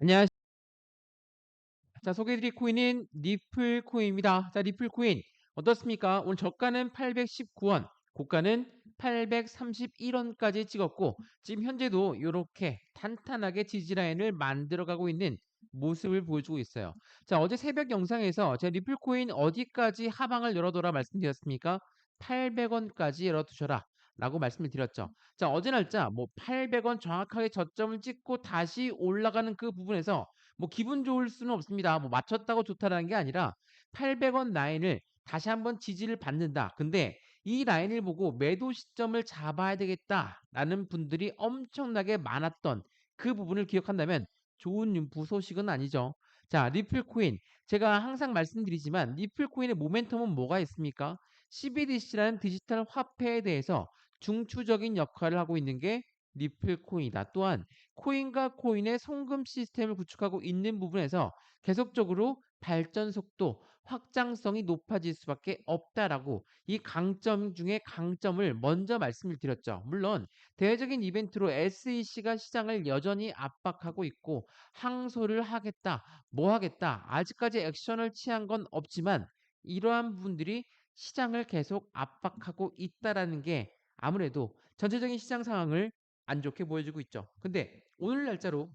안녕하세요. 자, 소개해드릴 코인은 리플 코인입니다. 자, 리플 코인 어떻습니까? 오늘 저가는 819원, 고가는 831원까지 찍었고, 지금 현재도 이렇게 탄탄하게 지지라인을 만들어가고 있는 모습을 보여주고 있어요. 자, 어제 새벽 영상에서 제가 리플 코인 어디까지 하방을 열어둬라 말씀드렸습니까? 800원까지 열어두셔라. 라고 말씀을 드렸죠. 자, 어제 날짜 뭐 800원 정확하게 저점을 찍고 다시 올라가는 그 부분에서 뭐 기분 좋을 수는 없습니다. 뭐 맞췄다고 좋다라는 게 아니라 800원 라인을 다시 한번 지지를 받는다. 근데 이 라인을 보고 매도 시점을 잡아야 되겠다라는 분들이 엄청나게 많았던 그 부분을 기억한다면 좋은 융부 소식은 아니죠. 자, 리플 코인. 제가 항상 말씀드리지만 리플 코인의 모멘텀은 뭐가 있습니까? CBDC라는 디지털 화폐에 대해서 중추적인 역할을 하고 있는 게 리플 코인이다. 또한 코인과 코인의 송금 시스템을 구축하고 있는 부분에서 계속적으로 발전 속도, 확장성이 높아질 수밖에 없다라고 이 강점 중에 강점을 먼저 말씀을 드렸죠. 물론 대외적인 이벤트로 SEC가 시장을 여전히 압박하고 있고 항소를 하겠다, 뭐 하겠다, 아직까지 액션을 취한 건 없지만 이러한 부분들이 시장을 계속 압박하고 있다라는 게 아무래도 전체적인 시장 상황을 안 좋게 보여주고 있죠. 근데 오늘 날짜로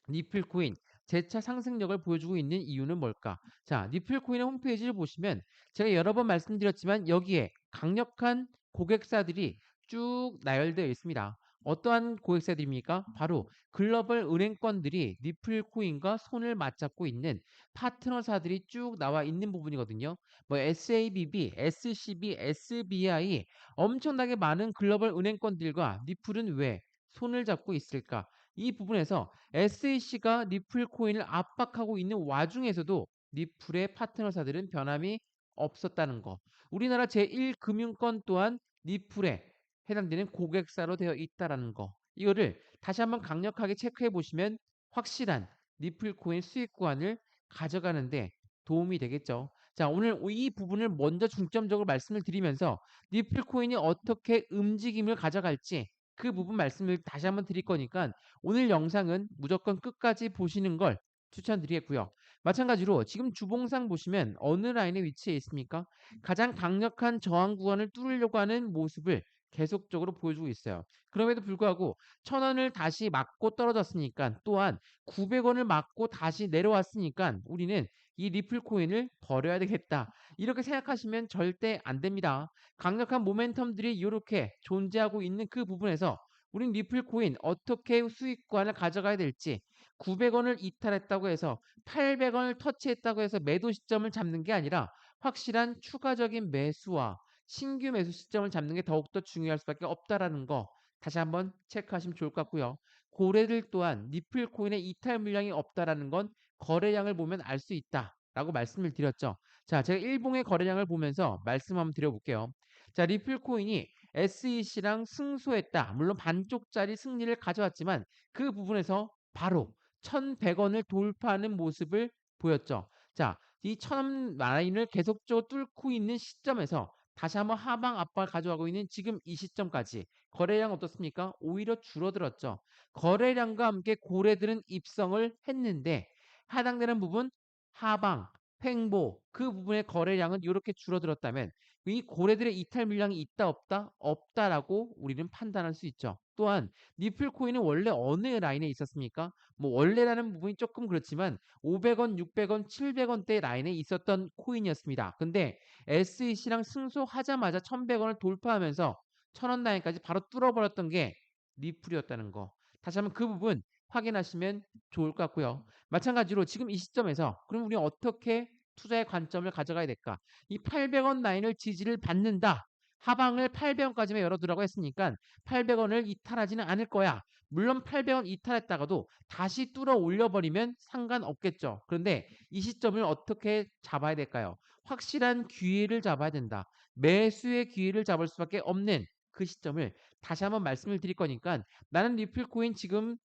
니플 코인 재차 상승력을 보여주고 있는 이유는 뭘까? 자, 니플 코인의 홈페이지를 보시면 제가 여러 번 말씀드렸지만 여기에 강력한 고객사들이 쭉 나열되어 있습니다. 어떠한 고객사들입니까? 바로 글로벌 은행권들이 니플 코인과 손을 맞잡고 있는 파트너사들이 쭉 나와 있는 부분이거든요. 뭐 SABB, SCB, SBI 엄청나게 많은 글로벌 은행권들과 니플은 왜 손을 잡고 있을까? 이 부분에서 SEC가 리플 코인을 압박하고 있는 와중에서도 리플의 파트너사들은 변함이 없었다는 거. 우리나라 제1금융권 또한 리플에 해당되는 고객사로 되어 있다라는 거. 이거를 다시 한번 강력하게 체크해 보시면 확실한 리플 코인 수익권을 가져가는데 도움이 되겠죠. 자, 오늘 이 부분을 먼저 중점적으로 말씀을 드리면서 리플 코인이 어떻게 움직임을 가져갈지 그 부분 말씀을 다시 한번 드릴 거니까 오늘 영상은 무조건 끝까지 보시는 걸 추천드리겠고요. 마찬가지로 지금 주봉상 보시면 어느 라인에 위치해 있습니까? 가장 강력한 저항 구간을 뚫으려고 하는 모습을 계속적으로 보여주고 있어요. 그럼에도 불구하고 1000원을 다시 맞고 떨어졌으니까 또한 900원을 맞고 다시 내려왔으니까 우리는 이 리플 코인을 버려야 되겠다. 이렇게 생각하시면 절대 안 됩니다. 강력한 모멘텀들이 이렇게 존재하고 있는 그 부분에서 우린 리플 코인 어떻게 수익권을 가져가야 될지 900원을 이탈했다고 해서 800원을 터치했다고 해서 매도 시점을 잡는 게 아니라 확실한 추가적인 매수와 신규 매수 시점을 잡는 게 더욱더 중요할 수밖에 없다라는 거 다시 한번 체크하시면 좋을 것 같고요. 고래들 또한 리플 코인의 이탈 물량이 없다라는 건 거래량을 보면 알 수 있다라고 말씀을 드렸죠. 자, 제가 일봉의 거래량을 보면서 말씀 한번 드려볼게요. 자, 리플 코인이 SEC랑 승소했다. 물론 반쪽짜리 승리를 가져왔지만 그 부분에서 바로 1100원을 돌파하는 모습을 보였죠. 자, 이 1000원 라인을 계속적으로 뚫고 있는 시점에서 다시 한번 하방 압박을 가져가고 있는 지금 이 시점까지 거래량 어떻습니까? 오히려 줄어들었죠. 거래량과 함께 고래들은 입성을 했는데 해당되는 부분 하방, 횡보 그 부분의 거래량은 이렇게 줄어들었다면 이 고래들의 이탈 물량이 있다 없다? 없다라고 우리는 판단할 수 있죠. 또한 니플 코인은 원래 어느 라인에 있었습니까? 뭐 원래라는 부분이 조금 그렇지만 500원, 600원, 700원대 라인에 있었던 코인이었습니다. 근데 SEC랑 승소하자마자 1100원을 돌파하면서 1000원 라인까지 바로 뚫어버렸던 게 리플이었다는 거. 다시 한번 그 부분 확인하시면 좋을 것 같고요. 마찬가지로 지금 이 시점에서 그럼 우리는 어떻게 투자의 관점을 가져가야 될까? 이 800원 라인을 지지를 받는다. 하방을 800원까지만 열어두라고 했으니까 800원을 이탈하지는 않을 거야. 물론 800원 이탈했다가도 다시 뚫어 올려버리면 상관없겠죠. 그런데 이 시점을 어떻게 잡아야 될까요? 확실한 기회를 잡아야 된다. 매수의 기회를 잡을 수밖에 없는 그 시점을 다시 한번 말씀을 드릴 거니까 나는 리플 코인 지금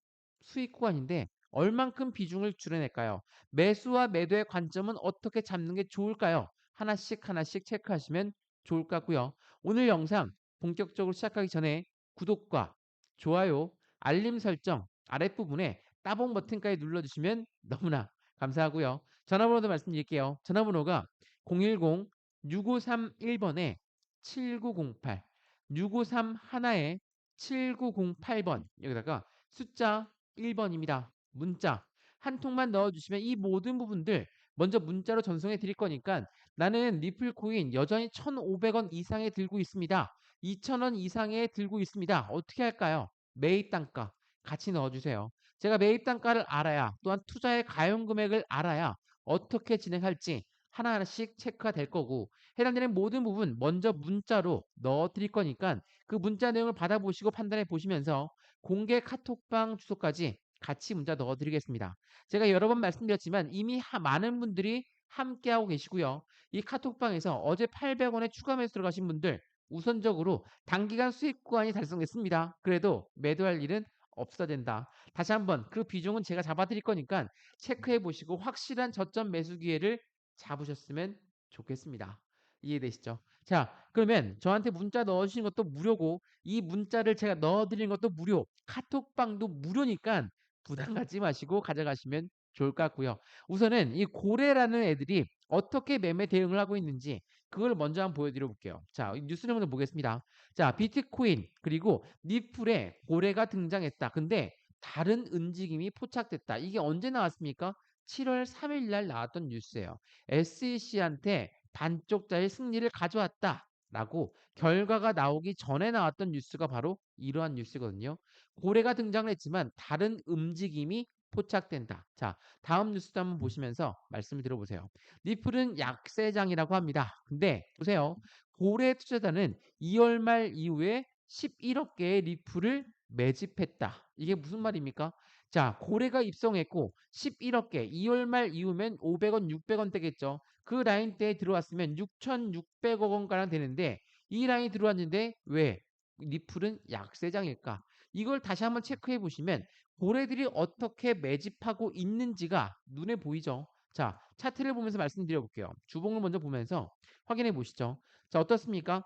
수익 구간인데 얼만큼 비중을 줄여낼까요? 매수와 매도의 관점은 어떻게 잡는 게 좋을까요? 하나씩 하나씩 체크하시면 좋을 것 같고요. 오늘 영상 본격적으로 시작하기 전에 구독과 좋아요, 알림 설정 아랫부분에 따봉 버튼까지 눌러주시면 너무나 감사하고요. 전화번호도 말씀드릴게요. 전화번호가 010-6531번에 7908, 6531에 7908번, 여기다가 숫자 1번입니다. 문자 한 통만 넣어주시면 이 모든 부분들 먼저 문자로 전송해 드릴 거니까 나는 리플 코인 여전히 1,500원 이상에 들고 있습니다. 2,000원 이상에 들고 있습니다. 어떻게 할까요? 매입 단가 같이 넣어주세요. 제가 매입 단가를 알아야 또한 투자의 가용 금액을 알아야 어떻게 진행할지 하나하나씩 체크가 될 거고 해당되는 모든 부분 먼저 문자로 넣어 드릴 거니까 그 문자 내용을 받아보시고 판단해 보시면서 공개 카톡방 주소까지 같이 문자 넣어 드리겠습니다. 제가 여러 번 말씀드렸지만 이미 많은 분들이 함께하고 계시고요. 이 카톡방에서 어제 800원에 추가 매수 들어가신 분들 우선적으로 단기간 수익 구간이 달성됐습니다. 그래도 매도할 일은 없어야 된다. 다시 한번 그 비중은 제가 잡아드릴 거니까 체크해 보시고 확실한 저점 매수 기회를 잡으셨으면 좋겠습니다. 이해되시죠? 자, 그러면 저한테 문자 넣어주신 것도 무료고 이 문자를 제가 넣어드리는 것도 무료, 카톡방도 무료니까 부담 갖지 마시고 가져가시면 좋을 것 같고요. 우선은 이 고래라는 애들이 어떻게 매매 대응을 하고 있는지 그걸 먼저 한번 보여드려 볼게요. 자, 뉴스를 먼저 보겠습니다. 자, 비트코인 그리고 니플에 고래가 등장했다. 근데 다른 움직임이 포착됐다. 이게 언제 나왔습니까? 7월 3일 날 나왔던 뉴스예요. SEC한테 반쪽짜리 승리를 가져왔다. 라고 결과가 나오기 전에 나왔던 뉴스가 바로 이러한 뉴스거든요. 고래가 등장을 했지만 다른 움직임이 포착된다. 자, 다음 뉴스도 한번 보시면서 말씀을 들어보세요. 니플은 약세장이라고 합니다. 근데 보세요. 고래 투자자는 2월 말 이후에 11억 개의 리플을 매집했다. 이게 무슨 말입니까? 자, 고래가 입성했고 11억 개, 2월 말 이후면 500원, 600원 되겠죠. 그 라인대에 들어왔으면 6,600억 원가량 되는데 이 라인이 들어왔는데 왜? 리플은 약세장일까? 이걸 다시 한번 체크해 보시면 고래들이 어떻게 매집하고 있는지가 눈에 보이죠. 자, 차트를 보면서 말씀드려 볼게요. 주봉을 먼저 보면서 확인해 보시죠. 자, 어떻습니까?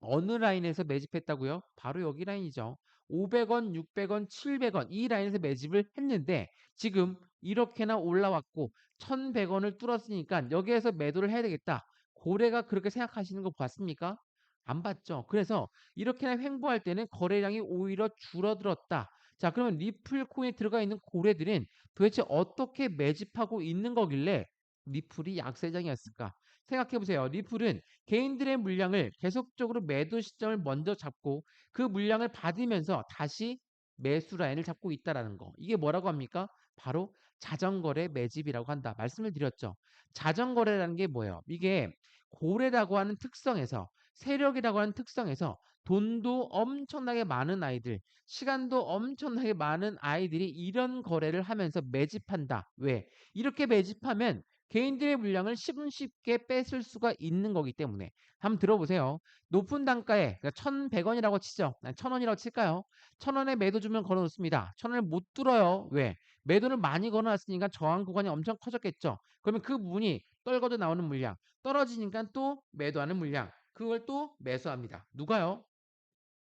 어느 라인에서 매집했다고요? 바로 여기 라인이죠. 500원, 600원, 700원 이 라인에서 매집을 했는데 지금 이렇게나 올라왔고 1100원을 뚫었으니까 여기에서 매도를 해야 되겠다. 고래가 그렇게 생각하시는 거 봤습니까? 안 봤죠. 그래서 이렇게나 횡보할 때는 거래량이 오히려 줄어들었다. 자, 그러면 리플 코인에 들어가 있는 고래들은 도대체 어떻게 매집하고 있는 거길래 리플이 약세장이었을까? 생각해 보세요. 리플은 개인들의 물량을 계속적으로 매도 시점을 먼저 잡고 그 물량을 받으면서 다시 매수 라인을 잡고 있다라는 거. 이게 뭐라고 합니까? 바로 자전거래 매집이라고 한다. 말씀을 드렸죠. 자전거래라는 게 뭐예요? 이게 고래라고 하는 특성에서 세력이라고 하는 특성에서 돈도 엄청나게 많은 아이들, 시간도 엄청나게 많은 아이들이 이런 거래를 하면서 매집한다. 왜? 이렇게 매집하면 개인들의 물량을 쉽게 뺏을 수가 있는 거기 때문에 한번 들어보세요. 높은 단가에 그러니까 1,100원이라고 치죠. 1,000원이라고 칠까요? 1,000원에 매도 주면 걸어놓습니다. 1,000원을 못 뚫어요. 왜? 매도를 많이 걸어놨으니까 저항 구간이 엄청 커졌겠죠. 그러면 그 부분이 떨궈져 나오는 물량, 떨어지니까 또 매도하는 물량, 그걸 또 매수합니다. 누가요?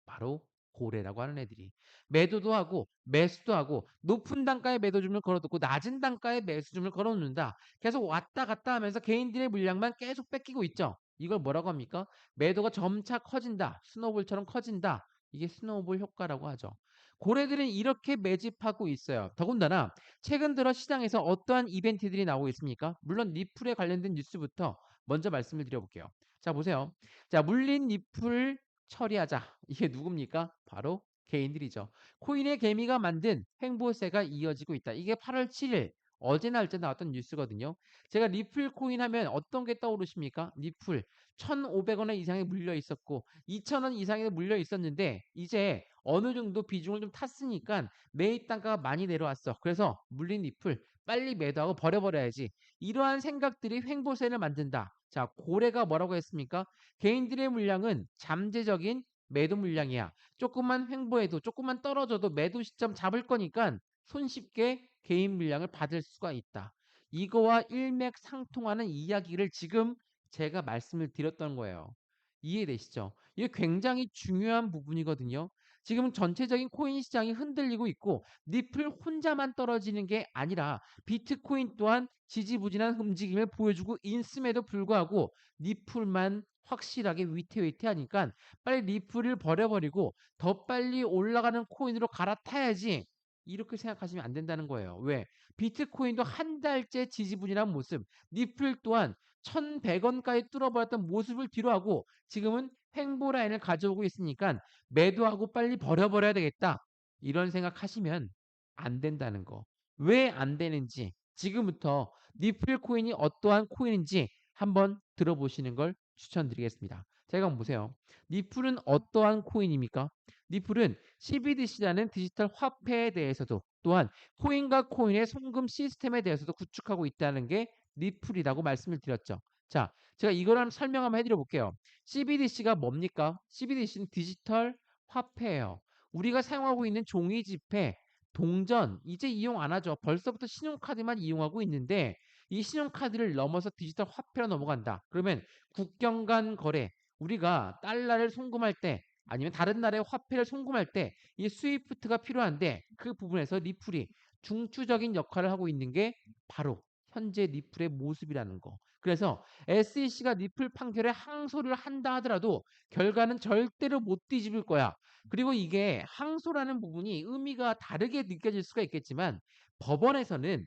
바로 고래라고 하는 애들이 매도도 하고 매수도 하고 높은 단가의 매도줌을 걸어두고 낮은 단가의 매수줌을 걸어놓는다. 계속 왔다 갔다 하면서 개인들의 물량만 계속 뺏기고 있죠. 이걸 뭐라고 합니까? 매도가 점차 커진다. 스노우볼처럼 커진다. 이게 스노우볼 효과라고 하죠. 고래들은 이렇게 매집하고 있어요. 더군다나 최근 들어 시장에서 어떠한 이벤트들이 나오고 있습니까? 물론 리플에 관련된 뉴스부터 먼저 말씀을 드려볼게요. 자, 보세요. 자, 물린 리플 처리하자. 이게 누굽니까? 바로 개인들이죠. 코인의 개미가 만든 횡보세가 이어지고 있다. 이게 8월 7일 어제 날짜 나왔던 뉴스거든요. 제가 리플 코인 하면 어떤 게 떠오르십니까? 리플 1,500원 이상에 물려 있었고 2,000원 이상에 물려 있었는데 이제 어느 정도 비중을 좀 탔으니까 매입 단가가 많이 내려왔어. 그래서 물린 리플 빨리 매도하고 버려버려야지. 이러한 생각들이 횡보세를 만든다. 자, 고래가 뭐라고 했습니까? 개인들의 물량은 잠재적인 매도 물량이야. 조금만 횡보해도 조금만 떨어져도 매도 시점 잡을 거니까 손쉽게 개인 물량을 받을 수가 있다. 이거와 일맥상통하는 이야기를 지금 제가 말씀을 드렸던 거예요. 이해되시죠? 이게 굉장히 중요한 부분이거든요. 지금 전체적인 코인 시장이 흔들리고 있고 니플 혼자만 떨어지는 게 아니라 비트코인 또한 지지부진한 움직임을 보여주고 있음에도 불구하고 니플만 확실하게 위태위태하니까 빨리 니플을 버려버리고 더 빨리 올라가는 코인으로 갈아타야지. 이렇게 생각하시면 안 된다는 거예요. 왜? 비트코인도 한 달째 지지부진한 모습, 니플 또한 1,100원까지 뚫어버렸던 모습을 뒤로하고 지금은 횡보 라인을 가져오고 있으니까 매도하고 빨리 버려버려야 되겠다. 이런 생각하시면 안 된다는 거. 왜 안 되는지 지금부터 니플 코인이 어떠한 코인인지 한번 들어보시는 걸 추천드리겠습니다. 제가 한번 보세요. 니플은 어떠한 코인입니까? 니플은 CBDC라는 디지털 화폐에 대해서도 또한 코인과 코인의 송금 시스템에 대해서도 구축하고 있다는 게 니플이라고 말씀을 드렸죠. 자, 제가 이걸 한번 설명 한번 해드려 볼게요. CBDC가 뭡니까? CBDC는 디지털 화폐예요. 우리가 사용하고 있는 종이 지폐, 동전 이제 이용 안 하죠. 벌써부터 신용카드만 이용하고 있는데 이 신용카드를 넘어서 디지털 화폐로 넘어간다. 그러면 국경 간 거래, 우리가 달러를 송금할 때 아니면 다른 나라의 화폐를 송금할 때 이 스위프트가 필요한데 그 부분에서 리플이 중추적인 역할을 하고 있는 게 바로 현재 리플의 모습이라는 거. 그래서 SEC가 리플 판결에 항소를 한다 하더라도 결과는 절대로 못 뒤집을 거야. 그리고 이게 항소라는 부분이 의미가 다르게 느껴질 수가 있겠지만 법원에서는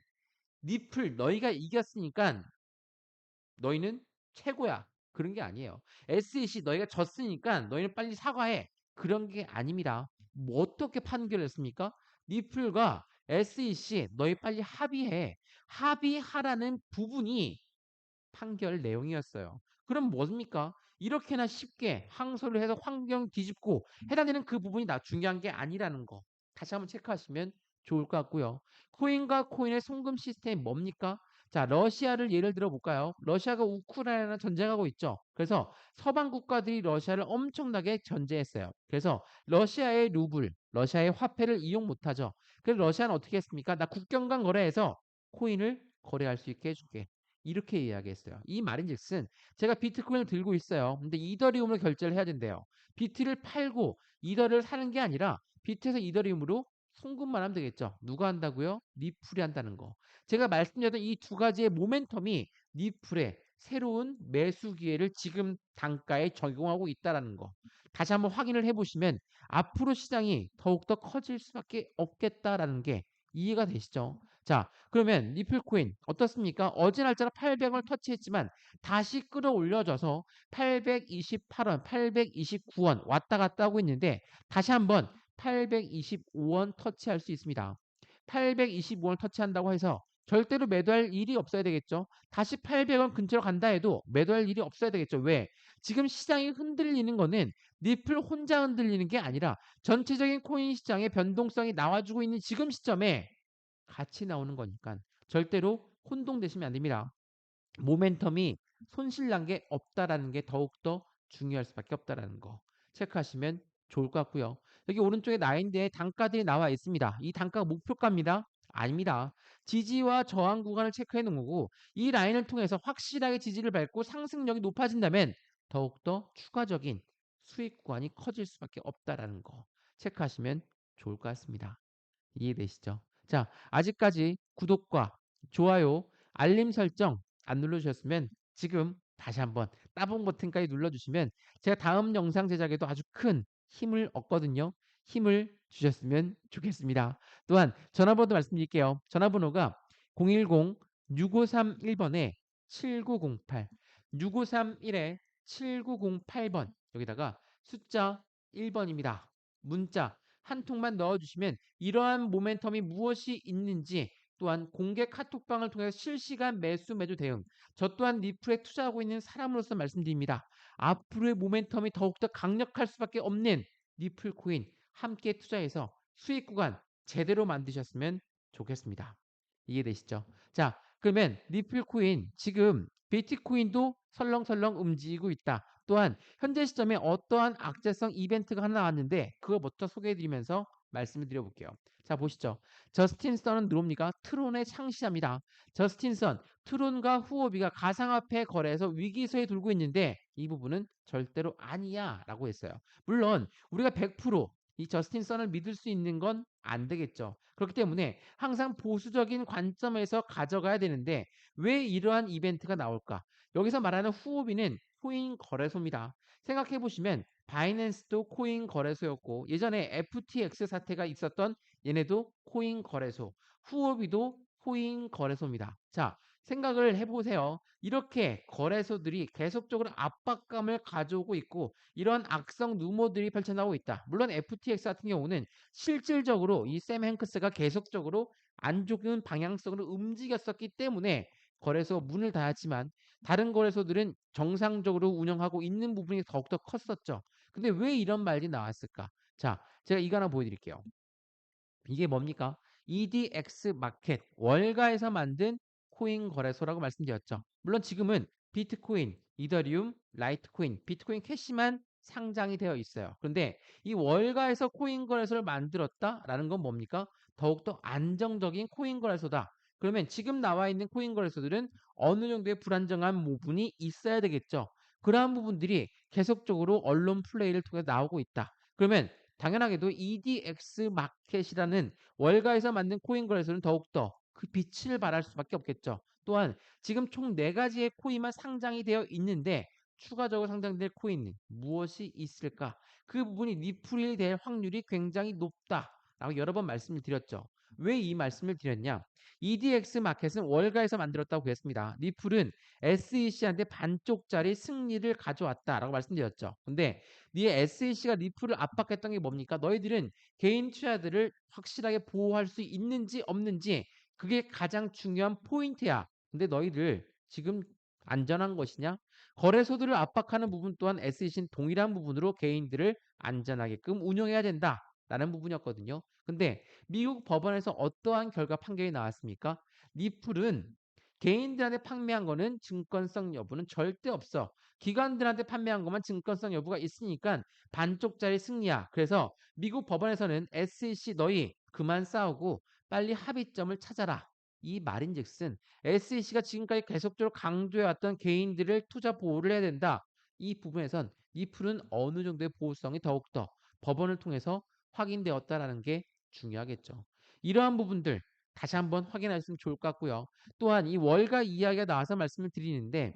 리플 너희가 이겼으니까 너희는 최고야. 그런 게 아니에요. SEC 너희가 졌으니까 너희는 빨리 사과해. 그런 게 아닙니다. 뭐 어떻게 판결했습니까? 리플과 SEC 너희 빨리 합의해. 합의하라는 부분이 판결 내용이었어요. 그럼 뭡니까? 이렇게나 쉽게 항소를 해서 환경 뒤집고 해당되는 그 부분이 중요한 게 아니라는 거. 다시 한번 체크하시면 좋을 것 같고요. 코인과 코인의 송금 시스템이 뭡니까? 자, 러시아를 예를 들어 볼까요? 러시아가 우크라이나 전쟁하고 있죠. 그래서 서방 국가들이 러시아를 엄청나게 견제했어요. 그래서 러시아의 루블, 러시아의 화폐를 이용 못하죠. 그래서 러시아는 어떻게 했습니까? 나 국경 간 거래해서 코인을 거래할 수 있게 해줄게. 이렇게 이야기했어요. 이 말인즉슨 제가 비트코인을 들고 있어요. 근데 이더리움을 결제를 해야 된대요. 비트를 팔고 이더를 사는 게 아니라 비트에서 이더리움으로 송금만 하면 되겠죠. 누가 한다고요? 리플이 한다는 거. 제가 말씀드렸던 이 두 가지의 모멘텀이 리플의 새로운 매수 기회를 지금 단가에 적용하고 있다는 거. 다시 한번 확인을 해보시면 앞으로 시장이 더욱더 커질 수밖에 없겠다라는 게 이해가 되시죠? 자, 그러면 리플코인 어떻습니까? 어제 날짜로 800을 터치했지만 다시 끌어올려져서 828원, 829원 왔다 갔다 하고 있는데 다시 한번 825원 터치할 수 있습니다. 825원 터치한다고 해서 절대로 매도할 일이 없어야 되겠죠. 다시 800원 근처로 간다 해도 매도할 일이 없어야 되겠죠. 왜? 지금 시장이 흔들리는 거는 리플 혼자 흔들리는 게 아니라 전체적인 코인 시장의 변동성이 나와주고 있는 지금 시점에 같이 나오는 거니까 절대로 혼동되시면 안 됩니다. 모멘텀이 손실난 게 없다라는 게 더욱더 중요할 수밖에 없다라는 거 체크하시면 좋을 것 같고요. 여기 오른쪽에 나인데 단가들이 나와 있습니다. 이 단가가 목표가입니다. 아닙니다. 지지와 저항 구간을 체크해 놓은 거고 이 라인을 통해서 확실하게 지지를 밟고 상승력이 높아진다면 더욱더 추가적인 수익 구간이 커질 수밖에 없다라는 거 체크하시면 좋을 것 같습니다. 이해되시죠? 자, 아직까지 구독과 좋아요, 알림 설정 안 눌러주셨으면 지금 다시 한번 따봉 버튼까지 눌러주시면 제가 다음 영상 제작에도 아주 큰 힘을 얻거든요. 힘을 주셨으면 좋겠습니다. 또한 전화번호 말씀드릴게요. 전화번호가 010-6531번에 7908, 6531에 7908번 여기다가 숫자 1번입니다. 문자 한 통만 넣어주시면 이러한 모멘텀이 무엇이 있는지 또한 공개 카톡방을 통해서 실시간 매수 매도 대응 저 또한 리플에 투자하고 있는 사람으로서 말씀드립니다. 앞으로의 모멘텀이 더욱더 강력할 수밖에 없는 리플 코인 함께 투자해서 수익 구간 제대로 만드셨으면 좋겠습니다. 이해되시죠? 자, 그러면 리플 코인 지금 비트코인도 설렁설렁 움직이고 있다. 또한 현재 시점에 어떠한 악재성 이벤트가 하나 나왔는데 그거부터 소개해드리면서 말씀을 드려볼게요. 자, 보시죠. 저스틴 선은 누굽니까? 트론의 창시자입니다. 저스틴 선, 트론과 후오비가 가상화폐 거래에서 위기소에 돌고 있는데 이 부분은 절대로 아니야 라고 했어요. 물론 우리가 100% 이 저스틴 선을 믿을 수 있는 건 안 되겠죠. 그렇기 때문에 항상 보수적인 관점에서 가져가야 되는데 왜 이러한 이벤트가 나올까? 여기서 말하는 후오비는 코인 거래소입니다. 생각해 보시면 바이낸스도 코인 거래소였고 예전에 FTX 사태가 있었던 얘네도 코인 거래소, 후오비도 코인 거래소입니다. 자, 생각을 해보세요. 이렇게 거래소들이 계속적으로 압박감을 가져오고 있고 이런 악성 루머들이 펼쳐나오고 있다. 물론 FTX 같은 경우는 실질적으로 이 샘 행크스가 계속적으로 안 좋은 방향성으로 움직였었기 때문에 거래소 문을 닫았지만 다른 거래소들은 정상적으로 운영하고 있는 부분이 더욱더 컸었죠. 근데 왜 이런 말이 나왔을까? 자, 제가 이거 하나 보여드릴게요. 이게 뭡니까? EDX 마켓, 월가에서 만든 코인 거래소라고 말씀드렸죠. 물론 지금은 비트코인, 이더리움, 라이트코인, 비트코인 캐시만 상장이 되어 있어요. 그런데 이 월가에서 코인 거래소를 만들었다라는 건 뭡니까? 더욱더 안정적인 코인 거래소다. 그러면 지금 나와 있는 코인 거래소들은 어느 정도의 불안정한 부분이 있어야 되겠죠. 그러한 부분들이 계속적으로 언론 플레이를 통해 나오고 있다. 그러면 당연하게도 EDX 마켓이라는 월가에서 만든 코인 거래소는 더욱더 그 빛을 발할 수밖에 없겠죠. 또한 지금 총 4가지의 코인만 상장이 되어 있는데 추가적으로 상장될 코인은 무엇이 있을까? 그 부분이 리플이 될 확률이 굉장히 높다라고 여러 번 말씀을 드렸죠. 왜 이 말씀을 드렸냐? EDX 마켓은 월가에서 만들었다고 했습니다. 리플은 SEC한테 반쪽짜리 승리를 가져왔다라고 말씀드렸죠. 근데 네 SEC가 리플을 압박했던 게 뭡니까? 너희들은 개인 투자들을 확실하게 보호할 수 있는지 없는지 그게 가장 중요한 포인트야. 근데 너희들 지금 안전한 것이냐? 거래소들을 압박하는 부분 또한 SEC는 동일한 부분으로 개인들을 안전하게끔 운영해야 된다라는 부분이었거든요. 근데 미국 법원에서 어떠한 결과 판결이 나왔습니까? 리플은 개인들한테 판매한 거는 증권성 여부는 절대 없어. 기관들한테 판매한 것만 증권성 여부가 있으니까 반쪽짜리 승리야. 그래서 미국 법원에서는 SEC 너희 그만 싸우고 빨리 합의점을 찾아라. 이 말인즉슨 SEC가 지금까지 계속적으로 강조해왔던 개인들을 투자 보호를 해야 된다. 이 부분에선 리플은 어느 정도의 보호성이 더욱더 법원을 통해서 확인되었다라는 게 중요하겠죠. 이러한 부분들 다시 한번 확인하시면 좋을 것 같고요. 또한 이 월가 이야기가 나와서 말씀을 드리는데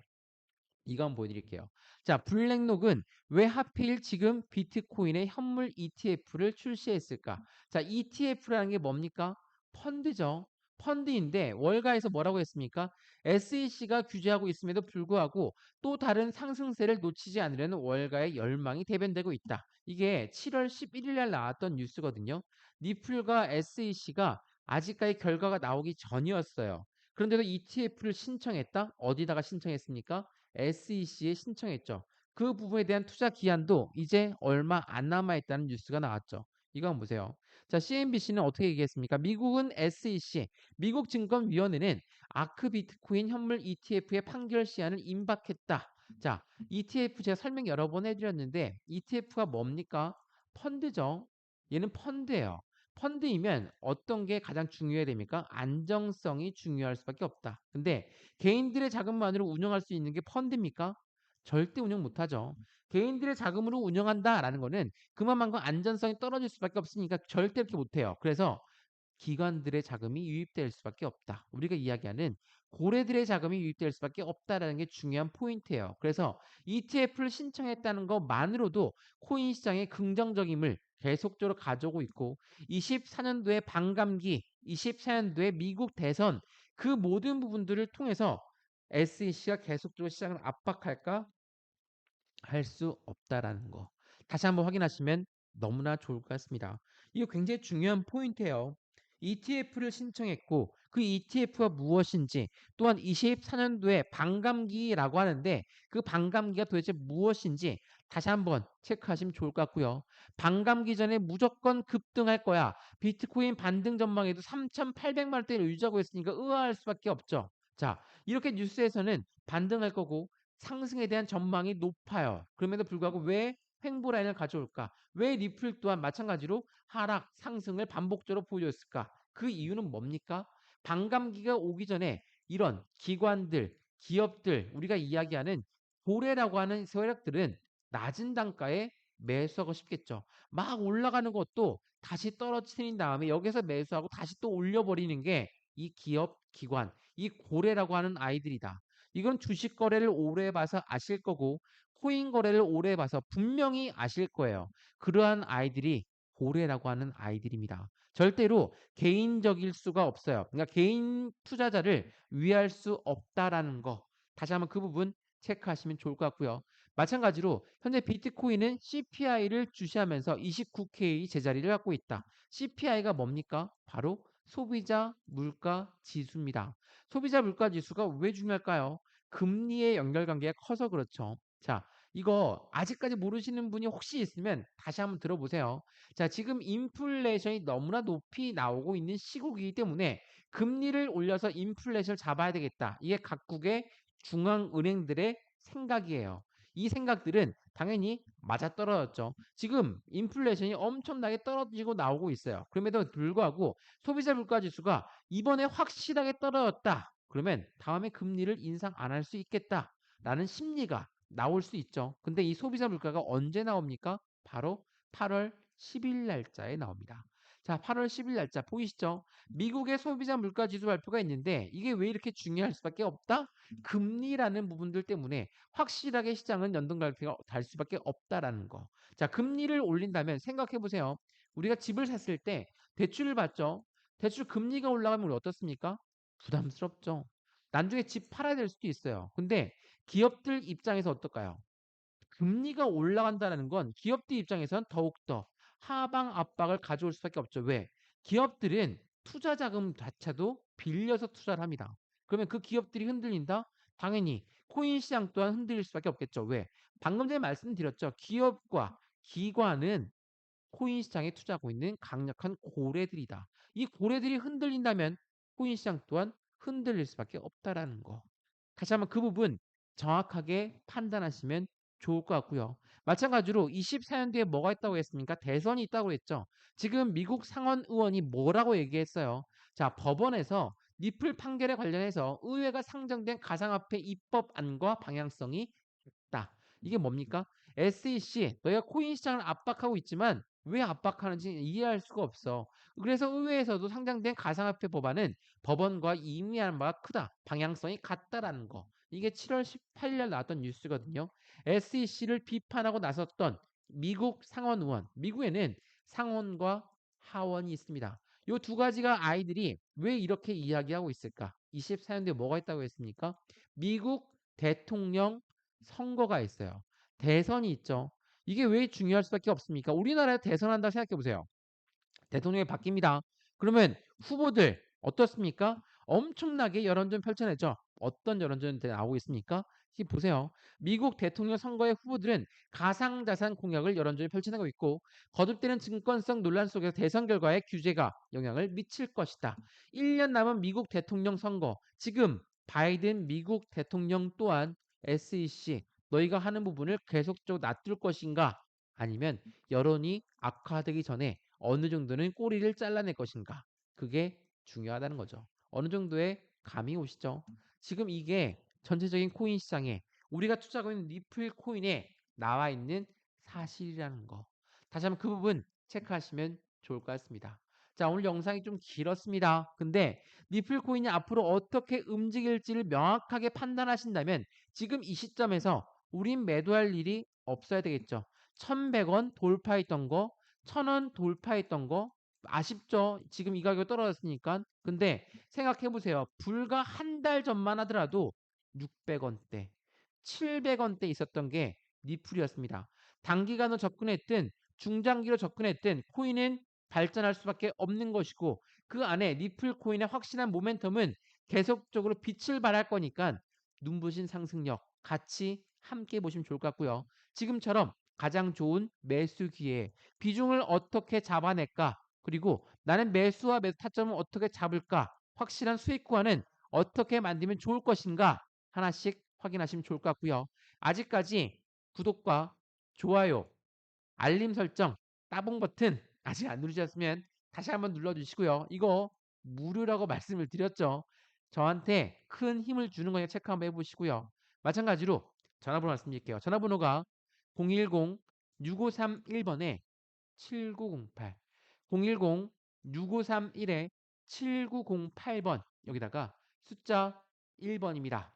이거 한번 보여드릴게요. 자, 블랙록은 왜 하필 지금 비트코인의 현물 ETF를 출시했을까? 자, ETF라는 게 뭡니까? 펀드죠. 펀드인데 월가에서 뭐라고 했습니까? SEC가 규제하고 있음에도 불구하고 또 다른 상승세를 놓치지 않으려는 월가의 열망이 대변되고 있다. 이게 7월 11일 날 나왔던 뉴스거든요. 니플과 SEC가 아직까지 결과가 나오기 전이었어요. 그런데도 ETF를 신청했다? 어디다가 신청했습니까? SEC에 신청했죠. 그 부분에 대한 투자 기한도 이제 얼마 안 남아있다는 뉴스가 나왔죠. 이거 한번 보세요. 자, CNBC는 어떻게 얘기했습니까? 미국은 SEC, 미국 증권위원회는 아크 비트코인 현물 ETF의 판결 시한을 임박했다. 자, ETF 제가 설명 여러 번 해드렸는데 ETF가 뭡니까? 펀드죠. 얘는 펀드예요. 펀드이면 어떤 게 가장 중요해야 됩니까? 안정성이 중요할 수밖에 없다. 근데 개인들의 자금만으로 운영할 수 있는 게 펀드입니까? 절대 운영 못하죠. 개인들의 자금으로 운영한다라는 거는 그만큼 안전성이 떨어질 수밖에 없으니까 절대 그렇게 못해요. 그래서 기관들의 자금이 유입될 수밖에 없다. 우리가 이야기하는 고래들의 자금이 유입될 수밖에 없다라는 게 중요한 포인트예요. 그래서 ETF를 신청했다는 것만으로도 코인 시장의 긍정적임을 계속적으로 가져오고 있고 24년도에 반감기, 24년도에 미국 대선 그 모든 부분들을 통해서 SEC가 계속적으로 시장을 압박할까 할 수 없다라는 거. 다시 한번 확인하시면 너무나 좋을 것 같습니다. 이거 굉장히 중요한 포인트예요. ETF를 신청했고 그 ETF가 무엇인지 또한 24년도에 반감기라고 하는데 그 반감기가 도대체 무엇인지 다시 한번 체크하시면 좋을 것 같고요. 반감기 전에 무조건 급등할 거야. 비트코인 반등 전망에도 3,800만 원대를 유지하고 있으니까 의아할 수밖에 없죠. 자, 이렇게 뉴스에서는 반등할 거고 상승에 대한 전망이 높아요. 그럼에도 불구하고 왜 횡보 라인을 가져올까? 왜 리플 또한 마찬가지로 하락, 상승을 반복적으로 보여줬을까? 그 이유는 뭡니까? 반감기가 오기 전에 이런 기관들, 기업들, 우리가 이야기하는 고래라고 하는 세력들은 낮은 단가에 매수하고 싶겠죠. 막 올라가는 것도 다시 떨어뜨린 다음에 여기서 매수하고 다시 또 올려버리는 게 이 기업 기관, 이 고래라고 하는 아이들이다. 이건 주식 거래를 오래 봐서 아실 거고 코인 거래를 오래 봐서 분명히 아실 거예요. 그러한 아이들이 고래라고 하는 아이들입니다. 절대로 개인적일 수가 없어요. 그러니까 개인 투자자를 위할 수 없다라는 거. 다시 한번 그 부분 체크하시면 좋을 것 같고요. 마찬가지로 현재 비트코인은 CPI를 주시하면서 29K 제자리를 갖고 있다. CPI가 뭡니까? 바로 소비자 물가 지수입니다. 소비자 물가 지수가 왜 중요할까요? 금리의 연결관계가 커서 그렇죠. 자, 이거 아직까지 모르시는 분이 혹시 있으면 다시 한번 들어보세요. 자, 지금 인플레이션이 너무나 높이 나오고 있는 시국이기 때문에 금리를 올려서 인플레이션을 잡아야 되겠다. 이게 각국의 중앙은행들의 생각이에요. 이 생각들은 당연히 맞아떨어졌죠. 지금 인플레이션이 엄청나게 떨어지고 나오고 있어요. 그럼에도 불구하고 소비자 물가 지수가 이번에 확실하게 떨어졌다. 그러면 다음에 금리를 인상 안 할 수 있겠다라는 심리가 나올 수 있죠. 근데 이 소비자 물가가 언제 나옵니까? 바로 8월 10일 날짜에 나옵니다. 자, 8월 10일 날짜 보이시죠? 미국의 소비자 물가 지수 발표가 있는데 이게 왜 이렇게 중요할 수밖에 없다? 금리라는 부분들 때문에 확실하게 시장은 연동갈피가 달 수밖에 없다라는 거. 자, 금리를 올린다면 생각해 보세요. 우리가 집을 샀을 때 대출을 받죠. 대출 금리가 올라가면 우리 어떻습니까? 부담스럽죠. 나중에 집 팔아야 될 수도 있어요. 근데 기업들 입장에서 어떨까요? 금리가 올라간다는 건 기업들 입장에선 더욱더 하방 압박을 가져올 수밖에 없죠. 왜? 기업들은 투자 자금 자체도 빌려서 투자를 합니다. 그러면 그 기업들이 흔들린다? 당연히 코인 시장 또한 흔들릴 수밖에 없겠죠. 왜? 방금 전에 말씀드렸죠. 기업과 기관은 코인 시장에 투자하고 있는 강력한 고래들이다. 이 고래들이 흔들린다면 코인 시장 또한 흔들릴 수밖에 없다라는 거. 다시 한번 그 부분 정확하게 판단하시면 좋을 것 같고요. 마찬가지로 24년도에 뭐가 있다고 했습니까? 대선이 있다고 했죠. 지금 미국 상원 의원이 뭐라고 얘기했어요? 자, 법원에서 니플 판결에 관련해서 의회가 상정된 가상화폐 입법안과 방향성이 같다. 이게 뭡니까? SEC, 너희가 코인 시장을 압박하고 있지만 왜 압박하는지 이해할 수가 없어. 그래서 의회에서도 상정된 가상화폐 법안은 법원과 이의미한 바가 크다. 방향성이 같다라는 거. 이게 7월 18일 나왔던 뉴스거든요. SEC를 비판하고 나섰던 미국 상원 의원. 미국에는 상원과 하원이 있습니다. 이 두 가지가 아이들이 왜 이렇게 이야기하고 있을까? 24년도에 뭐가 있다고 했습니까? 미국 대통령 선거가 있어요. 대선이 있죠. 이게 왜 중요할 수밖에 없습니까? 우리나라에 대선한다 생각해 보세요. 대통령이 바뀝니다. 그러면 후보들 어떻습니까? 엄청나게 여론전 펼쳐내죠. 어떤 여론전 나오고 있습니까? 보세요. 미국 대통령 선거의 후보들은 가상자산 공약을 여론전에 펼쳐내고 있고 거듭되는 증권성 논란 속에서 대선 결과에 규제가 영향을 미칠 것이다. 1년 남은 미국 대통령 선거. 지금 바이든 미국 대통령 또한 SEC 너희가 하는 부분을 계속적으로 놔둘 것인가? 아니면 여론이 악화되기 전에 어느 정도는 꼬리를 잘라낼 것인가. 그게 중요하다는 거죠. 어느 정도의 감이 오시죠. 지금 이게 전체적인 코인 시장에 우리가 투자하고 있는 리플 코인에 나와 있는 사실이라는 거. 다시 한번 그 부분 체크하시면 좋을 것 같습니다. 자, 오늘 영상이 좀 길었습니다. 근데 리플 코인이 앞으로 어떻게 움직일지를 명확하게 판단하신다면 지금 이 시점에서 우린 매도할 일이 없어야 되겠죠. 1100원 돌파했던 거 1000원 돌파했던 거 아쉽죠. 지금 이 가격 떨어졌으니까. 근데 생각해 보세요. 불과 한 달 전만 하더라도 600원대, 700원대 있었던 게 니플이었습니다. 단기간으로 접근했든 중장기로 접근했든 코인은 발전할 수밖에 없는 것이고 그 안에 니플 코인의 확실한 모멘텀은 계속적으로 빛을 발할 거니까 눈부신 상승력 같이 함께 보시면 좋을 것 같고요. 지금처럼 가장 좋은 매수 기회 비중을 어떻게 잡아낼까? 그리고 나는 매수와 매수 타점을 어떻게 잡을까? 확실한 수익 구간은 어떻게 만들면 좋을 것인가? 하나씩 확인하시면 좋을 것 같고요. 아직까지 구독과 좋아요, 알림 설정, 따봉 버튼 아직 안 누르셨으면 다시 한번 눌러주시고요. 이거 무료라고 말씀을 드렸죠. 저한테 큰 힘을 주는 거니까 체크 한번 해보시고요. 마찬가지로 전화번호 말씀드릴게요. 전화번호가 010 6531번에 7908, 010-6531에 7908번 여기다가 숫자 1번입니다.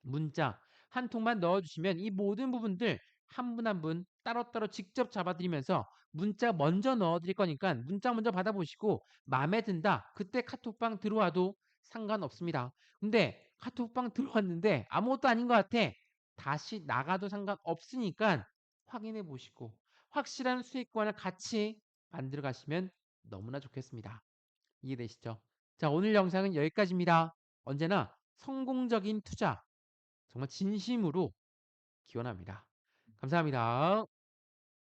문자 한 통만 넣어주시면 이 모든 부분들 한 분 한 분 따로따로 직접 잡아드리면서 문자 먼저 넣어드릴 거니까 문자 먼저 받아보시고 마음에 든다. 그때 카톡방 들어와도 상관없습니다. 근데 카톡방 들어왔는데 아무것도 아닌 것 같아. 다시 나가도 상관없으니까 확인해 보시고 확실한 수익권을 같이 만들어 가시면 너무나 좋겠습니다. 이해되시죠? 자, 오늘 영상은 여기까지입니다. 언제나 성공적인 투자 정말 진심으로 기원합니다. 감사합니다.